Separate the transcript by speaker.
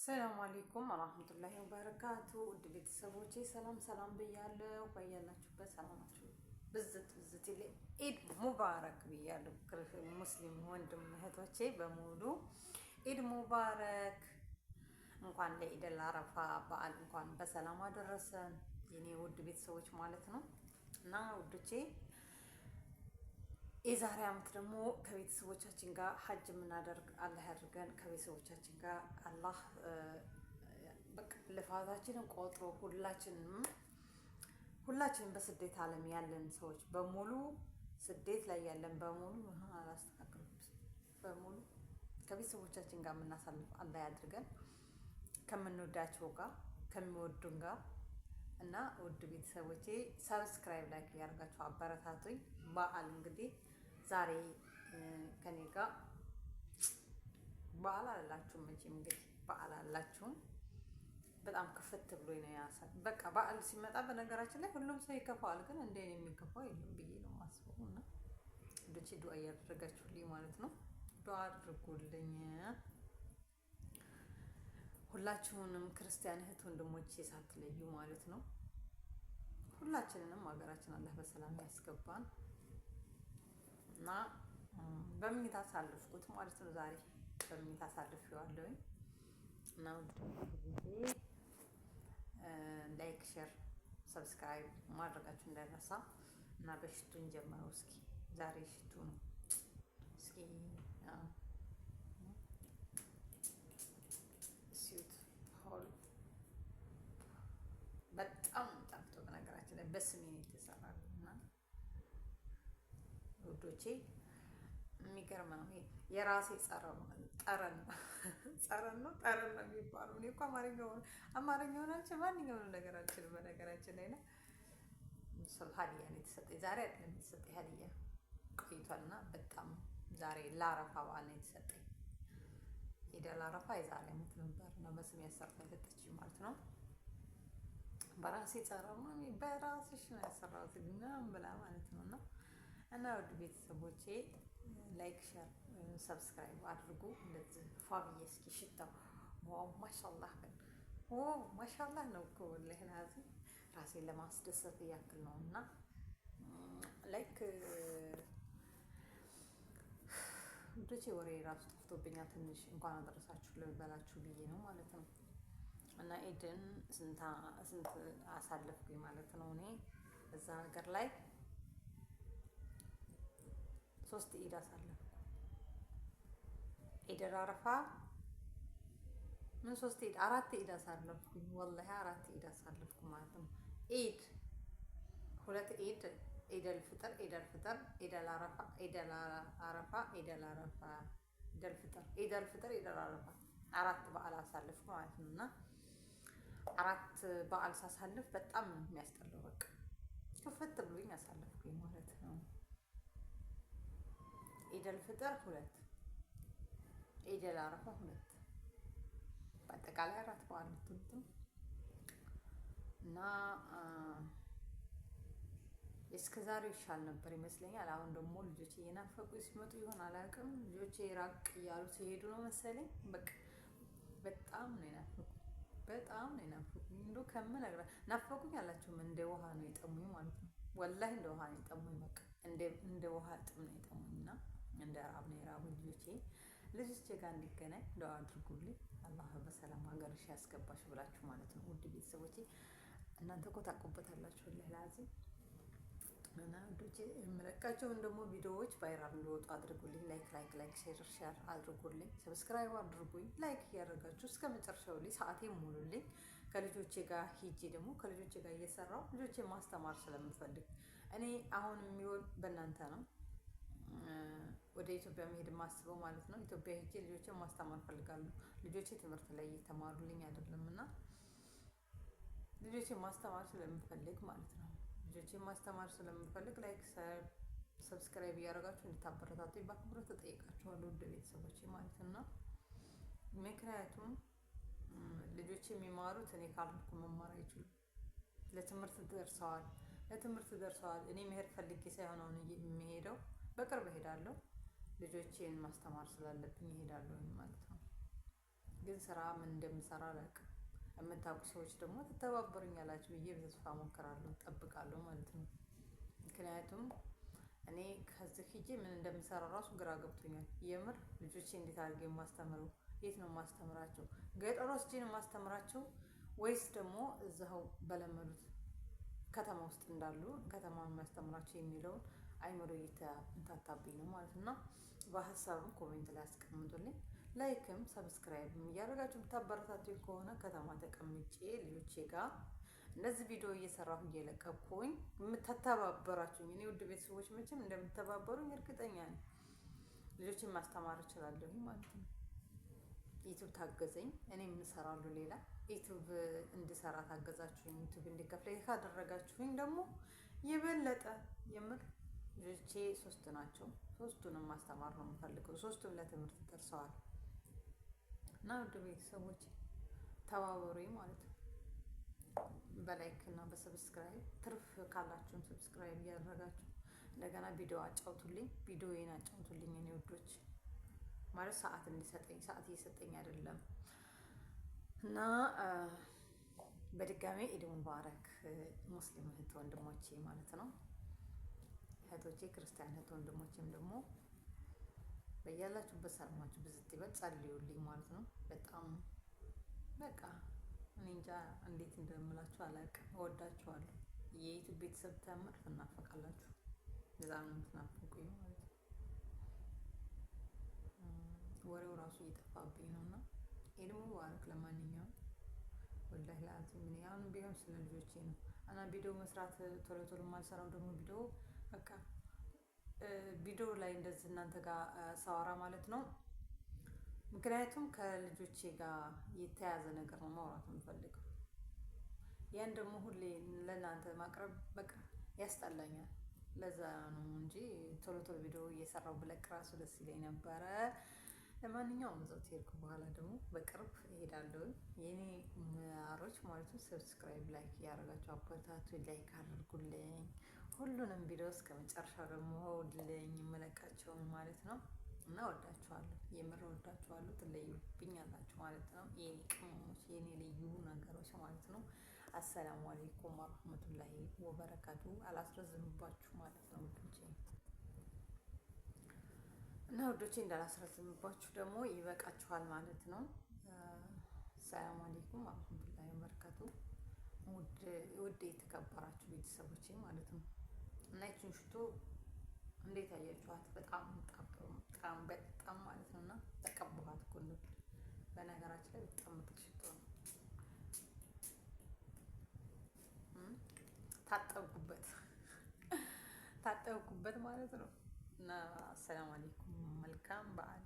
Speaker 1: ሰላም አለይኩም ወራህመቱላሂ ወበረካቱ። ውድ ቤተሰቦቼ ሰላም ሰላም ብያለሁ። በያላችሁበት ሰላማችሁ ብዝት ብዝት ይለ ኢድ ሙባረክ ብያለሁ። ሙስሊም ወንድም እህቶቼ በሙሉ ኢድ ሙባረክ። እንኳን ለኢድ አረፋ በዓል እንኳን በሰላም አደረሰን የኔ ውድ ቤተሰቦች ማለት ነው። እና ውዶቼ የዛሬ ዓመት ደግሞ ከቤተሰቦቻችን ጋር ሀጅ የምናደርግ አላህ ያድርገን። ከቤተሰቦቻችን ጋር አላህ በቃ ልፋታችንን ቆጥሮ ሁላችንም በስደት ዓለም ያለን ሰዎች በሙሉ ስደት ላይ ያለን በሙሉ አላስተካክሉት በሙሉ ከቤተሰቦቻችን ጋር የምናሳልፍ አላህ ያድርገን። ከምንወዳቸው ጋር ከሚወዱን ጋር እና ውድ ቤተሰቦቼ ሰብስክራይብ ላይክ እያደረጋችሁ አበረታቱኝ። በዓል እንግዲህ ዛሬ ከኔ ጋር በዓል አላችሁም መቼም እንግዲህ በዓል አላችሁም። በጣም ክፍት ብሎኝ ነው ያሳል። በቃ በዓል ሲመጣ በነገራችን ላይ ሁሉም ሰው ይከፋዋል፣ ግን እንደ እኔ የሚከፋው የለም ብዬ ነው የማስበው። እና እንዶቼ ዱአ እያደረጋችሁልኝ ማለት ነው። ዱአ አድርጉልኝ ሁላችሁንም ክርስቲያን እህት ወንድሞቼ ሳትለዩ ማለት ነው። ሁላችንንም ሀገራችን አላህ በሰላም ያስገባን እና በምኝታ አሳልፍኩት ማለት ነው። ዛሬ በምኝታ አሳልፌዋለሁኝ እና ላይክ፣ ሼር፣ ሰብስክራይብ ማድረጋችሁ እንዳይረሳ እና በሽቱን ጀመረው። እስኪ ዛሬ ሽቱ ነው። እስኪ ሲዩት ሆል በጣም ጣፍጦ በነገራችን ላይ በስሜን የተሰራ እና ውዶቼ የሚገርም ነው። የራሴ ጠረን ነው የሚባለው። እኔ እኮ አማርኛውን አልችልም፣ ማንኛውንም ነገር አልችልም በነገራችን ላይ ነው። ሀዲያ ነው የተሰጠኝ ዛሬ አይደለም የተሰጠኝ፣ ሀዲያ ቆይቷልና በጣም ዛሬ ለአረፋ በዓል ነው የተሰጠኝ። ኢደል አረፋ የዛሬ ዓመት ነበር ነው በስሜ ያሰርታ የሰጠችኝ ማለት ነው። በራሴ ጠረን ነው፣ በራስሽ ነው ያሰራሁት ምናምን ብላ ማለት ነው። እና ውድ ቤተሰቦቼ ላይክ፣ ሼር፣ ሰብስክራይብ አድርጉ። እንደዚህ ፋብዬ እስኪ ሽታው ዋው ማሻአላህ ግን ማሻአላህ ነው እኮ ወላሂ ላዚም ራሴን ለማስደሰት ያክል ነው። እና ላይክ ውዶቼ ወሬ ራሱ ጠፍቶብኛል ትንሽ። እንኳን አደረሳችሁ ልበላችሁ ብዬ ነው ማለት ነው። እና ኢድን ስንት አሳለፍኩኝ ማለት ነው። እኔ እዛ ሀገር ላይ 3 ኢድ አሳለፍኩ። ኢደል አረፋ ምን 3 ኢድ 4 ኢድ አሳለፍኩኝ። ወላሂ 4 ኢድ አሳለፍኩ ማለት ነው። ኢድ 2 ኢድ፣ ኢደል ፍጥር፣ ኢደል አረፋ፣ ኢደል ፍጥር፣ ኢደል አረፋ 4 በዓል አሳለፍኩ ማለት ነው። እና 4 በዓል ሳሳልፍ በጣም የሚያስጠላው በቃ ክፍት ብሎኝ አሳለፍኩኝ ማለት ነው። ኢደል ፍጥር 2፣ ኢደል አረፋ 2፣ በአጠቃላይ 4 በዓል ነው። እና እስከ ዛሬው ይሻል ነበር ይመስለኛል። አሁን ደግሞ ልጆቼ እየናፈቁ ሲመጡ ይሆን አላውቅም። ልጆቼ ራቅ እያሉ ሲሄዱ ነው መሰለኝ። በቃ በጣም ነው የናፈቁኝ እንደው ከምነግርህ ናፈቁኝ አላቸውም። እንደ ውሃ ነው የጠሙኝ ማለት ነው። ወላሂ እንደ ውሃ ነው የጠሙኝ። በቃ እንደ ውሃ ጥም ነው የጠሙኝ እና እንደ ራብ ነው የራቡኝ። ልጆቼ ጋር እንዲገናኝ ዱአ አድርጉልኝ። አላህ በሰላም ሀገርሽ ያስገባሽ ብላችሁ ማለት ነው። ውድ ቤተሰቦቼ እናንተ እኮ ታውቁበታላችሁ ወላሂ ላዚም። እና ውዶቼ የምለቃቸውን ደግሞ ቪዲዮዎች ቫይራል እንዲወጡ አድርጉልኝ። ላይክ ሼር አድርጉልኝ። ሰብስክራይብ አድርጉኝ። ላይክ እያደረጋችሁ እስከ መጨረሻው ላይ ሰዓቴን ሙሉልኝ። ከልጆቼ ጋር ሂጄ ደግሞ ከልጆቼ ጋር እየሰራው ልጆቼ ማስተማር ስለምፈልግ እኔ አሁን የሚሆን በእናንተ ነው። ወደ ኢትዮጵያ መሄድ የማስበው ማለት ነው። ኢትዮጵያ ሄጄ ልጆቼን ማስተማር ፈልጋለሁ። ልጆቼ ትምህርት ላይ እየተማሩልኝ አይደለም እና ልጆቼን ማስተማር ስለምፈልግ ማለት ነው። ልጆቼን ማስተማር ስለምፈልግ ላይክ ሰብስክራይብ እያደረጋችሁ እንድታበረታቱኝ በአክብሮት ተጠይቃችኋለሁ ውድ ቤተሰቦቼ ማለት ነው። ምክንያቱም ልጆቼ የሚማሩት እኔ ካልኩ መማር አይችሉም። ለትምህርት ደርሰዋል። እኔ መሄድ ፈልጌ ሳይሆን አሁን የሚሄደው በቅርብ እሄዳለሁ። ልጆቼን ማስተማር ስላለብኝ እሄዳለሁ ማለት ነው። ግን ስራ ምን እንደምሰራ አላውቅም። የምታውቁ ሰዎች ደግሞ ትተባበሩኛላችሁ ብዬ በተስፋ ሞክራለሁ፣ እጠብቃለሁ ማለት ነው። ምክንያቱም እኔ ከዚህ ሂጄ ምን እንደምሰራ ራሱ ግራ ገብቶኛል። የምር ልጆቼ እንዴት አድርጌ የማስተምረው? የት ነው የማስተምራቸው? ገጠር ወስጄ ነው የማስተምራቸው ወይስ ደግሞ እዛው በለመዱት ከተማ ውስጥ እንዳሉ ከተማውን የሚያስተምራቸው የሚለውን አይምሮ እየተምታታብኝ ነው ማለት እና በሀሳብም ኮሜንት ላይ አስቀምጡልኝ። ላይክም ሰብስክራይብም እያደረጋችሁ ብታበረታቱኝ ከሆነ ከተማ ተቀምጬ ልጆቼ ጋር እንደዚህ ቪዲዮ እየሰራሁ እየለቀኩኝ የምትተባበራችሁኝ እኔ ውድ ቤተሰቦች መቼም እንደምትተባበሩኝ እርግጠኛ ነኝ። ልጆችን ማስተማር እችላለሁኝ ማለት ነው። ዩቱብ ታገዘኝ፣ እኔም እሰራለሁ። ሌላ ዩቱብ እንድሰራ ታገዛችሁኝ፣ ዩቱብ እንዲከፍለኝ ካደረጋችሁኝ ደግሞ የበለጠ የምር ልጆቼ 3 ናቸው። 3ቱንም ማስተማር ነው የምፈልገው። 3ቱም ለትምህርት ደርሰዋል እና ውድ ቤተሰቦች ተባበሩኝ ማለት ነው። በላይክ እና በሰብስክራይብ ትርፍ ካላችሁም ሰብስክራይብ እያደረጋችሁ እንደገና ቪዲዮ አጫውቱልኝ፣ ቪዲዮዬን አጫውቱልኝ። እኔ ውዶች ማለት ሰዓት እንዲሰጠኝ ሰዓት እየሰጠኝ አይደለም እና በድጋሚ ኢድ ሙባረክ ሙስሊም እህት ወንድሞቼ ማለት ነው። እህቶቼ ክርስቲያን እህት ወንድሞቼም ደግሞ በያላችሁበት ሰላማችሁ ብዝት ይበል፣ ጸልዩልኝ ማለት ነው። በጣም በቃ እኔ እንጃ እንዴት እንደምላችሁ አላውቅም። እወዳችኋለሁ። የዩቲዩብ ቤተሰብ ተምር ትናፈቃላችሁ። በጣም ነው የምትናፍቁኝ ማለት ነው። ወሬው ራሱ እየጠፋብኝ ነው እና ኢድ ሙባረክ። ለማንኛውም ወላሂ ለአዚም ምን ያሁን ቢሆን ስለ ልጆቼ ነው እና ቪዲዮ መስራት ቶሎ ቶሎ የማልሰራው ደግሞ ቪዲዮ በቃ ቪዲዮ ላይ እንደዚህ እናንተ ጋር ሳወራ ማለት ነው። ምክንያቱም ከልጆቼ ጋር የተያዘ ነገር ነው ማውራት የምፈልገው። ያን ደግሞ ሁሌ ለእናንተ ማቅረብ በቃ ያስጠላኛል። ለዛ ነው እንጂ ቶሎ ቶሎ ቪዲዮ እየሰራው ብለቅ ራሱ ደስ ይለኝ ነበረ። ለማንኛውም እዛው ትሄድኩ በኋላ ደግሞ በቅርብ እሄዳለሁ። የኔ ማሮች ማለት ነው ሰብስክራይብ ላይክ እያደረጋችሁ አበረታቱ፣ ላይክ አድርጉልኝ። ሁሉንም ቪዲዮ እስከ መጨረሻ ደግሞ ወድልኝ የምለቃቸውን ማለት ነው እና ወዳችኋለሁ፣ የምር ወዳችኋለሁ። ትለዩብኛላችሁ ማለት ነው የኔ ቅመሞች፣ የኔ ልዩ ነገሮች ማለት ነው። አሰላሙ አለይኩም ወራህመቱላሂ ወበረካቱ። አላስረዝምባችሁ ማለት ነው ውዶቼ እና ውዶቼ እንዳላስረዝምባችሁ ደግሞ ይበቃችኋል ማለት ነው። ሰላም አለይኩም ወራህመቱላሂ ወበረካቱ። ውድ የተከበራችሁ ቤተሰቦቼ ማለት ነው እና ይችን ሽቶ እንዴት አያችኋት? በጣም በጣም ማለት ነው እና ተቀባኋት እኮ ነው። በነገራችን ላይ በጣም ምርጥ ሽቶ ነው። ታጠብኩበት ማለት ነው እና አሰላሙ አለይኩም መልካም በዓል።